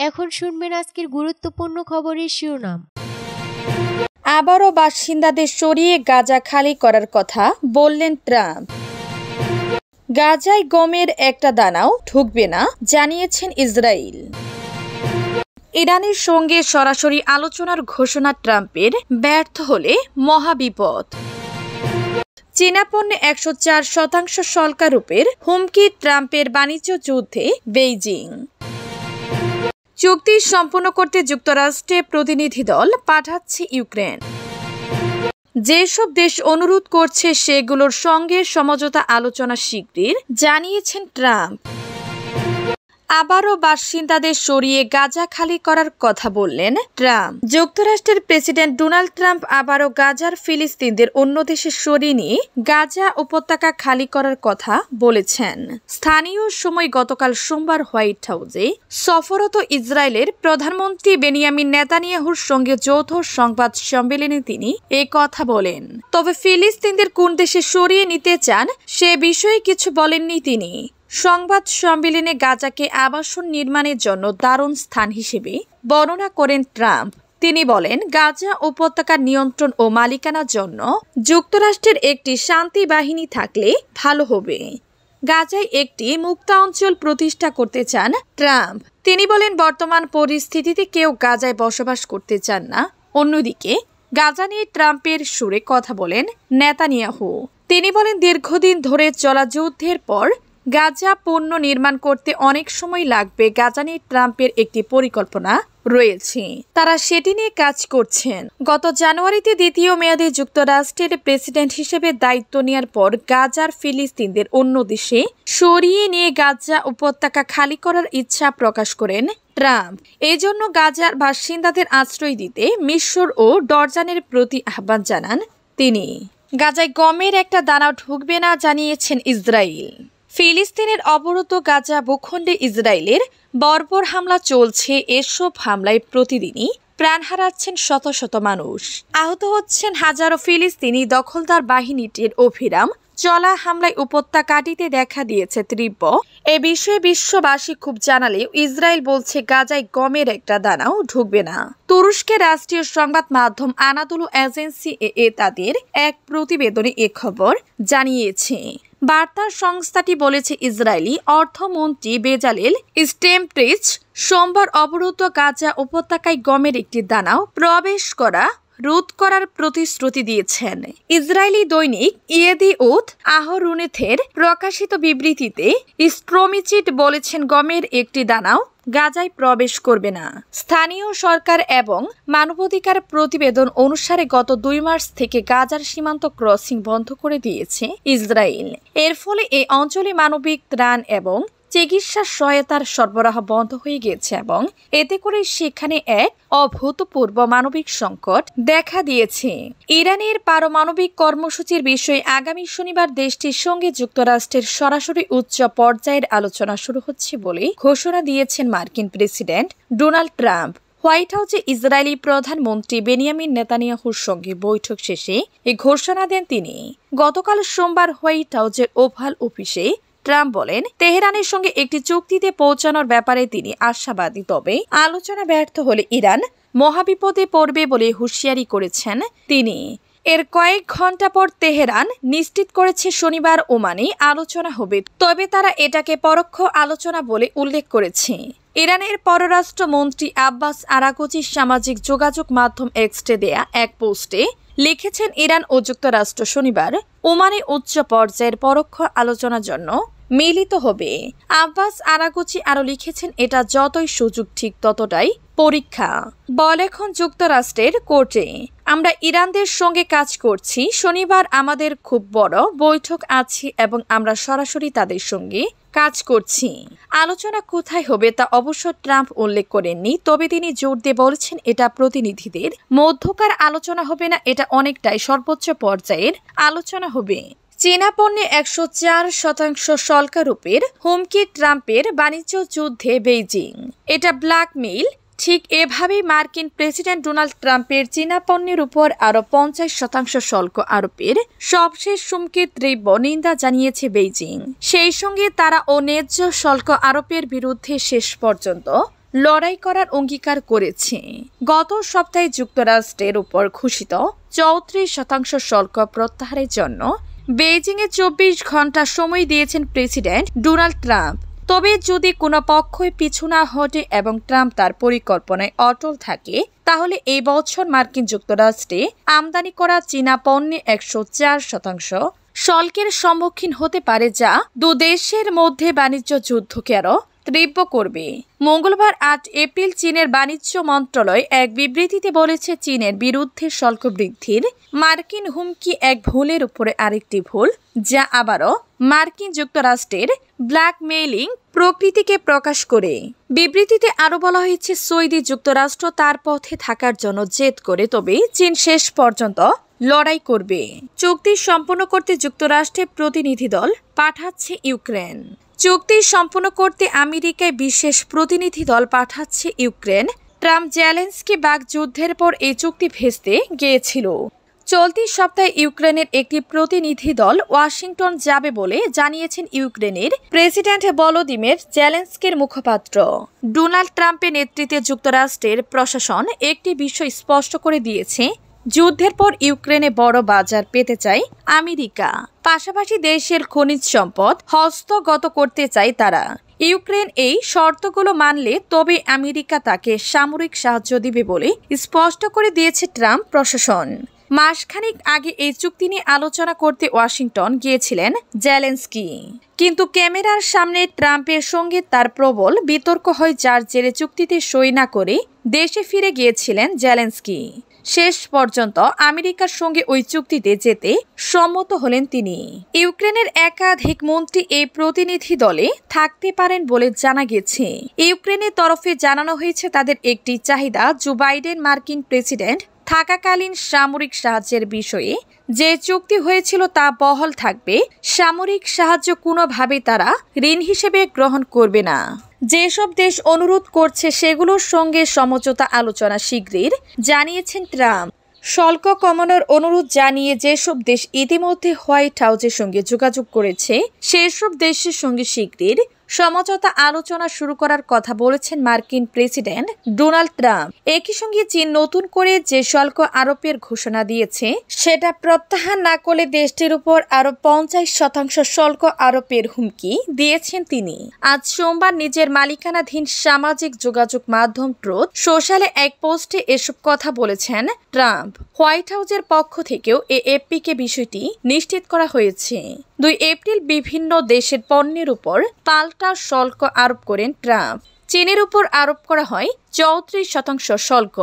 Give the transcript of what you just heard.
এখন শুনবেন আজকের গুরুত্বপূর্ণ খবরের শিরোনাম। আবারও বাসিন্দাদের সরিয়ে গাজা খালি করার কথা বললেন ট্রাম্প। গাজায় গমের একটা দানাও ঢুকবে না জানিয়েছেন ইসরায়েল। ইরানের সঙ্গে সরাসরি আলোচনার ঘোষণা ট্রাম্পের ব্যর্থ হলে মহাবিপদ। চীনা পণ্যে 104% শুল্ক আরোপের হুমকি ট্রাম্পের বাণিজ্য যুদ্ধে বেইজিং। চুক্তি সম্পন্ন করতে যুক্তরাষ্ট্রে প্রতিনিধি দল পাঠাচ্ছে ইউক্রেন। যেসব দেশ অনুরোধ করছে সেগুলোর সঙ্গে সমঝোতা আলোচনা শিগগির জানিয়েছেন ট্রাম্প। আবারও বাসিন্দাদের সরিয়ে গাজা খালি করার কথা বললেন ট্রাম্প। যুক্তরাষ্ট্রের প্রেসিডেন্ট ডোনাল্ড ট্রাম্প আবারও গাজার ফিলিস্তিনদের অন্য দেশে সরিয়ে নিয়ে গাজা উপত্যকা খালি করার কথা বলেছেন। স্থানীয় সময় গতকাল সোমবার হোয়াইট হাউসে সফররত ইসরায়েলের প্রধানমন্ত্রী বেনিয়ামিন নেতানিয়াহুর সঙ্গে যৌথ সংবাদ সম্মেলনে তিনি এ কথা বলেন। তবে ফিলিস্তিনদের কোন দেশে সরিয়ে নিতে চান সে বিষয়ে কিছু বলেননি তিনি। সংবাদ সম্মেলনে গাজাকে আবাসন নির্মাণের জন্য দারুণ স্থান হিসেবে বর্ণনা করেন ট্রাম্প। তিনি বলেন, গাজা উপত্যকার নিয়ন্ত্রণ ও মালিকানার জন্য যুক্তরাষ্ট্রের একটি শান্তি বাহিনী থাকলে ভালো হবে। গাজায় একটি মুক্ত অঞ্চল প্রতিষ্ঠা করতে চান ট্রাম্প। তিনি বলেন, বর্তমান পরিস্থিতিতে কেউ গাজায় বসবাস করতে চান না। অন্যদিকে গাজা নিয়ে ট্রাম্পের সুরে কথা বলেন নেতানিয়াহু। তিনি বলেন, দীর্ঘদিন ধরে চলা যুদ্ধের পর গাজা পণ্য নির্মাণ করতে অনেক সময় লাগবে। গাজা নিয়ে ট্রাম্পের একটি পরিকল্পনা রয়েছে, তারা সেটি নিয়ে কাজ করছেন। গত জানুয়ারিতে দ্বিতীয় মেয়াদে যুক্তরাষ্ট্রের প্রেসিডেন্ট হিসেবে দায়িত্ব নেওয়ার পর গাজার ফিলিস্তিনদের অন্য দেশে সরিয়ে নিয়ে গাজা উপত্যকা খালি করার ইচ্ছা প্রকাশ করেন ট্রাম্প। এজন্য গাজার বাসিন্দাদের আশ্রয় দিতে মিশর ও জর্ডানের প্রতি আহ্বান জানান তিনি। গাজায় গমের একটা দানাও ঢুকবে না জানিয়েছেন ইসরায়েল। ফিলিস্তিনের অবরুদ্ধ গাজা ভূখণ্ডে ইসরায়েলের বর্বর হামলা চলছে। এসব হামলায় প্রতিদিনই প্রাণ হারাচ্ছেন শত শত মানুষ, আহত হচ্ছেন হাজারো ফিলিস্তিনি। দখলদার বাহিনীটির অভিরাম চলা হামলায় উপত্যকাটিতে দেখা দিয়েছে তীব্র। এ বিষয়ে বিশ্ববাসী খুব জানালেও ইসরায়েল বলছে গাজায় গমের একটা দানাও ঢুকবে না। তুরস্কের রাষ্ট্রীয় সংবাদ মাধ্যম আনাদোলু এজেন্সি তাদের এক প্রতিবেদনে এ খবর জানিয়েছে। বার্তা সংস্থাটি বলেছে, ইসরায়েলি অর্থমন্ত্রী বেজালেল স্টেমট্রিচ সোমবার অবরুদ্ধ গাজা উপত্যকায় গমের একটি দানাও প্রবেশ করা রোধ করার প্রতিশ্রুতি দিয়েছেন। ইসরায়েলি দৈনিক ইয়েদিউথ আহরুনেথের প্রকাশিত বিবৃতিতে স্ট্রোমিচিট বলেছেন, গমের একটি দানাও গাজায় প্রবেশ করবে না। স্থানীয় সরকার এবং মানবাধিকার প্রতিবেদন অনুসারে গত 2 মার্চ থেকে গাজার সীমান্ত ক্রসিং বন্ধ করে দিয়েছে ইসরায়েল। এর ফলে এই অঞ্চলে মানবিক ত্রাণ এবং চিকিৎসা সহায়তার সরবরাহ বন্ধ হয়ে গেছে এবং এতে করে সেখানে এক অভূতপূর্ব মানবিক সংকট দেখা দিয়েছে। ইরানের পারমাণবিক কর্মসূচির বিষয়ে আগামী শনিবার দেশটির সঙ্গে যুক্তরাষ্ট্রের সরাসরি উচ্চ পর্যায়ের আলোচনা শুরু হচ্ছে বলে ঘোষণা দিয়েছেন মার্কিন প্রেসিডেন্ট ডোনাল্ড ট্রাম্প। হোয়াইট হাউসে ইসরায়েলি প্রধানমন্ত্রী বেনিয়ামিন নেতানিয়াহুর সঙ্গে বৈঠক শেষে এই ঘোষণা দেন তিনি। গতকাল সোমবার হোয়াইট হাউসের ওভাল অফিসে ট্রাম্প বলেন, তেহরানের সঙ্গে একটি চুক্তিতে পৌঁছানোর ব্যাপারে তিনি আশাবাদী, তবে আলোচনা ব্যর্থ হলে ইরান মহাবিপদে পড়বে বলে হুঁশিয়ারি করেছেন তিনি। এর কয়েক ঘন্টা পর তেহরান নিশ্চিত করেছে শনিবার ওমানে আলোচনা হবে, তবে তারা এটাকে পরোক্ষ আলোচনা বলে উল্লেখ করেছে। ইরানের পররাষ্ট্রমন্ত্রী আব্বাস আরাগচি সামাজিক যোগাযোগ মাধ্যম এক্সে দেয়া এক পোস্টে লিখেছেন, ইরান ও যুক্তরাষ্ট্র শনিবার ওমানে উচ্চ পর্যায়ের পরোক্ষ আলোচনার জন্য মিলিত হবে। আব্বাস আরাগচি আরো লিখেছেন, এটা যতই সুযোগ ঠিক ততটাই পরীক্ষা। বল এখন যুক্তরাষ্ট্রের কোর্টে, আমরা ইরানদের সঙ্গে কাজ করছি। শনিবার আমাদের খুব বড় বৈঠক আছে এবং আমরা সরাসরি তাদের সঙ্গে কাজ করছি। আলোচনা কোথায় হবে তা অবশ্য ট্রাম্প উল্লেখ করেননি, তবে তিনি জোর দিয়ে বলেছেন এটা প্রতিনিধিদের মধ্যকার আলোচনা হবে না, এটা অনেকটাই সর্বোচ্চ পর্যায়ের আলোচনা হবে। চীনা পণ্যে 104% শুল্ক আরোপের হুমকি ট্রাম্পের বাণিজ্য যুদ্ধে বেইজিং। এটা ব্ল্যাকমেইল। ঠিক এভাবেই মার্কিন প্রেসিডেন্ট ডোনাল্ড ট্রাম্পের চীনা পণ্যের উপর আরও 50% শুল্ক আরোপের সবশেষ হুমকির তীব্র নিন্দা জানিয়েছে বেইজিং। সেই সঙ্গে তারা ন্যায্য শুল্ক আরোপের বিরুদ্ধে শেষ পর্যন্ত লড়াই করার অঙ্গীকার করেছে। গত সপ্তাহে যুক্তরাষ্ট্রের উপর ঘোষিত 34% শুল্ক প্রত্যাহারের জন্য বেইজিংয়ে 24 ঘন্টা সময় দিয়েছেন প্রেসিডেন্ট ডোনাল্ড ট্রাম্প। তবে যদি কোনো পক্ষই পিছু না হটে এবং ট্রাম্প তার পরিকল্পনায় অটল থাকে, তাহলে এই বছর মার্কিন যুক্তরাষ্ট্রে আমদানি করা চীনা পণ্যে 104% শুল্কের সম্মুখীন হতে পারে, যা দুদেশের মধ্যে বাণিজ্য যুদ্ধকে আরও তীব্র করবে। মঙ্গলবার 8 এপ্রিল চীনের বাণিজ্য মন্ত্রণালয় এক বিবৃতিতে বলেছে, চীনের বিরুদ্ধে শুল্ক বৃদ্ধির মার্কিন হুমকি এক ভুলের উপরে আরেকটি ভুল, যা আবারও মার্কিন যুক্তরাষ্ট্রের ব্ল্যাকমেইলিং প্রকৃতিকে প্রকাশ করে। বিবৃতিতে আরও বলা হয়েছে, সৌদি যুক্তরাষ্ট্র তার পথে থাকার জন্য জেদ করে, তবে চীন শেষ পর্যন্ত লড়াই করবে। চুক্তি সম্পন্ন করতে যুক্তরাষ্ট্রের প্রতিনিধি দল পাঠাচ্ছে ইউক্রেন। চুক্তি সম্পন্ন করতে আমেরিকায় বিশেষ প্রতিনিধি দল পাঠাচ্ছে ইউক্রেন। ট্রাম্প জেলেনস্কি বাকযুদ্ধের পর এই চুক্তি ভেস্তে গিয়েছিল। চলতি সপ্তাহে ইউক্রেনের একটি প্রতিনিধি দল ওয়াশিংটন যাবে বলে জানিয়েছেন ইউক্রেনের প্রেসিডেন্ট ভলোদিমির জেলেনস্কির মুখপাত্র। ডোনাল্ড ট্রাম্পের নেতৃত্বে যুক্তরাষ্ট্রের প্রশাসন একটি বিষয় স্পষ্ট করে দিয়েছে, যুদ্ধের পর ইউক্রেনে বড় বাজার পেতে চায় আমেরিকা। পাশাপাশি দেশের খনিজ সম্পদ হস্তগত করতে চায় তারা। ইউক্রেন এই শর্তগুলো মানলে তবে আমেরিকা তাকে সামরিক সাহায্য দিবে বলে স্পষ্ট করে দিয়েছে ট্রাম্প প্রশাসন। মাসখানেক আগে এই চুক্তি নিয়ে আলোচনা করতে ওয়াশিংটন গিয়েছিলেন জেলেনস্কি, কিন্তু ক্যামেরার সামনে ট্রাম্পের সঙ্গে তার প্রবল বিতর্ক হয়, যার জেরে চুক্তিতে সই না করে দেশে ফিরে গিয়েছিলেন জেলেনস্কি। শেষ পর্যন্ত আমেরিকার সঙ্গে ওই চুক্তিতে যেতে সম্মত হলেন তিনি। ইউক্রেনের একাধিক মন্ত্রী এই প্রতিনিধি দলে থাকতে পারেন বলে জানা গেছে। ইউক্রেনের তরফে জানানো হয়েছে, তাদের একটি চাহিদা জো বাইডেন মার্কিন প্রেসিডেন্ট থাকাকালীন সামরিক সাহায্যের বিষয়ে যে চুক্তি হয়েছিল তা বহাল থাকবে। সামরিক সাহায্য কোনোভাবেই তারা ঋণ হিসেবে গ্রহণ করবে না। যেসব দেশ অনুরোধ করছে সেগুলোর সঙ্গে সমঝোতা আলোচনা শিগগির, জানিয়েছেন ট্রাম্প। শুল্ক কমানোর অনুরোধ জানিয়ে যেসব দেশ ইতিমধ্যে হোয়াইট হাউসের সঙ্গে যোগাযোগ করেছে, সেসব দেশের সঙ্গে শিগগির সমঝোতা আলোচনা শুরু করার কথা বলেছেন মার্কিন প্রেসিডেন্ট ডোনাল্ড ট্রাম্প। একই সঙ্গে চীন নতুন করে যে শুল্ক আরোপের ঘোষণা দিয়েছে, সেটা প্রত্যাহার না করলে দেশটির উপর আরো 50% শুল্ক আরোপের হুমকি দিয়েছেন তিনি। আজ সোমবার নিজের মালিকানাধীন সামাজিক যোগাযোগ মাধ্যম ট্রুথ সোশ্যালে এক পোস্টে এসব কথা বলেছেন ট্রাম্প। হোয়াইট হাউসের পক্ষ থেকেও এএফপিকে বিষয়টি নিশ্চিত করা হয়েছে। 2 এপ্রিল বিভিন্ন দেশের পণ্যের উপর পাল্টা শুল্ক আরোপ করেন ট্রাম্প। চীনের উপর আরোপ করা হয় 34% শুল্ক।